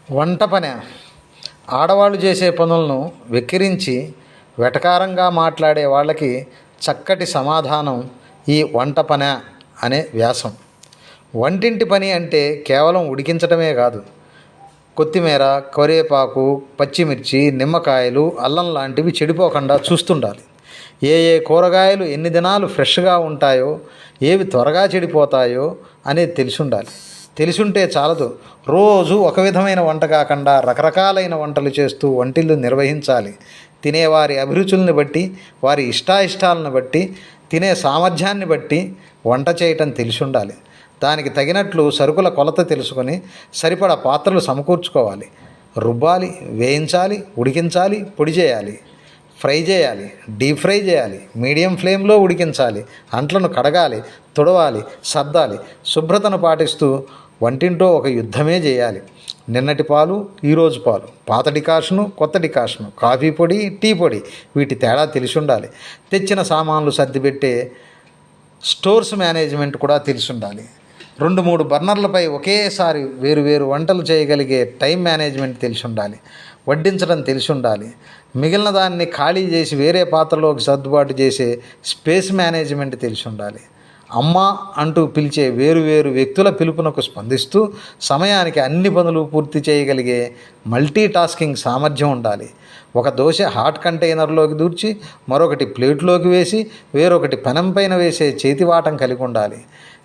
వంట పని ఆడవాళ్ళు చేసే పనులను వెక్కిరించి వెటకారంగా మాట్లాడే వాళ్ళకి చక్కటి సమాధానం ఈ వంట పని అనే వ్యాసం. వంటింటి పని అంటే కేవలం ఉడికించడమే కాదు, కొత్తిమీర, కరివేపాకు, పచ్చిమిర్చి, నిమ్మకాయలు, అల్లం లాంటివి చెడిపోకుండా చూస్తుండాలి. ఏ ఏ కూరగాయలు ఎన్ని దినాలు ఫ్రెష్గా ఉంటాయో, ఏవి త్వరగా చెడిపోతాయో అనేది తెలిసుండాలి. తెలిసుంటే చాలదు, రోజు ఒక విధమైన వంట కాకుండా రకరకాలైన వంటలు చేస్తూ వంటిల్లు నిర్వహించాలి. తినేవారి అభిరుచుల్ని బట్టి, వారి ఇష్టాయిష్టాలను బట్టి, తినే సామర్థ్యాన్ని బట్టి వంట చేయటం తెలిసుండాలి. దానికి తగినట్లు సరుకుల కొలత తెలుసుకొని సరిపడా పాత్రలు సమకూర్చుకోవాలి. రుబ్బాలి, వేయించాలి, ఉడికించాలి, పొడి చేయాలి, ఫ్రై చేయాలి, డీప్ ఫ్రై చేయాలి, మీడియం ఫ్లేమ్లో ఉడికించాలి, అంట్లను కడగాలి, తుడవాలి, సర్దాలి. శుభ్రతను పాటిస్తూ వంటింటో ఒక యుద్ధమే చేయాలి. నిన్నటి పాలు, ఈరోజు పాలు, పాత డికాషను, కొత్త డికాషను, కాఫీ పొడి, టీ పొడి, వీటి తేడా తెలిసి ఉండాలి. తెచ్చిన సామాన్లు సర్దిపెట్టే స్టోర్స్ మేనేజ్మెంట్ కూడా తెలిసి ఉండాలి. 2-3 బర్నర్లపై ఒకేసారి వేరు వంటలు చేయగలిగే టైం మేనేజ్మెంట్ తెలిసి ఉండాలి. వడ్డించడం తెలిసి ఉండాలి. మిగిలిన దాన్ని ఖాళీ చేసి వేరే పాత్రలోకి సర్దుబాటు చేసే స్పేస్ మేనేజ్మెంట్ తెలిసి ఉండాలి. అమ్మ అంటూ పిలిచే వేరు వ్యక్తుల పిలుపునకు స్పందిస్తూ సమయానికి అన్ని పనులు పూర్తి చేయగలిగే మల్టీ టాస్కింగ్ సామర్థ్యం ఉండాలి. ఒక దోశ హాట్ కంటైనర్లోకి దూర్చి మరొకటి ప్లేట్లోకి వేసి వేరొకటి పెనం పైన వేసే చేతివాటం కలిగి ఉండాలి.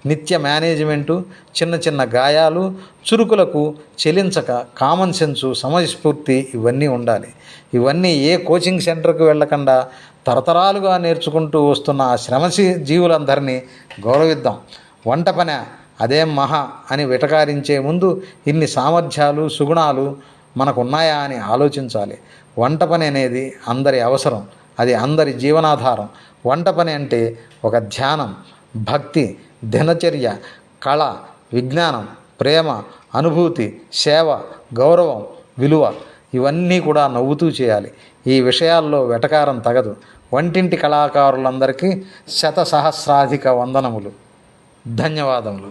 నిత్య మేనేజ్మెంటు, చిన్న గాయాలు, చురుకులకు చెలించక కామన్ సెన్సు, సమయస్ఫూర్తి ఇవన్నీ ఉండాలి. ఇవన్నీ ఏ కోచింగ్ సెంటర్కు వెళ్ళకుండా తరతరాలుగా నేర్చుకుంటూ వస్తున్న ఆ జీవులందరినీ గౌరవిద్దాం. వంట పని అదేం మహా అని వెటకారించే ముందు ఇన్ని సామర్థ్యాలు, సుగుణాలు మనకున్నాయా అని ఆలోచించాలి. వంట పని అనేది అందరి అవసరం, అది అందరి జీవనాధారం. వంట పని అంటే ఒక ధ్యానం, భక్తి, దినచర్య, కళ, విజ్ఞానం, ప్రేమ, అనుభూతి, సేవ, గౌరవం, విలువ ఇవన్నీ కూడా నవ్వుతూ చేయాలి. ఈ విషయాల్లో వెటకారం తగదు. వంటింటి కళాకారులందరికీ శతసహస్రాధిక వందనములు. ధన్యవాదములు.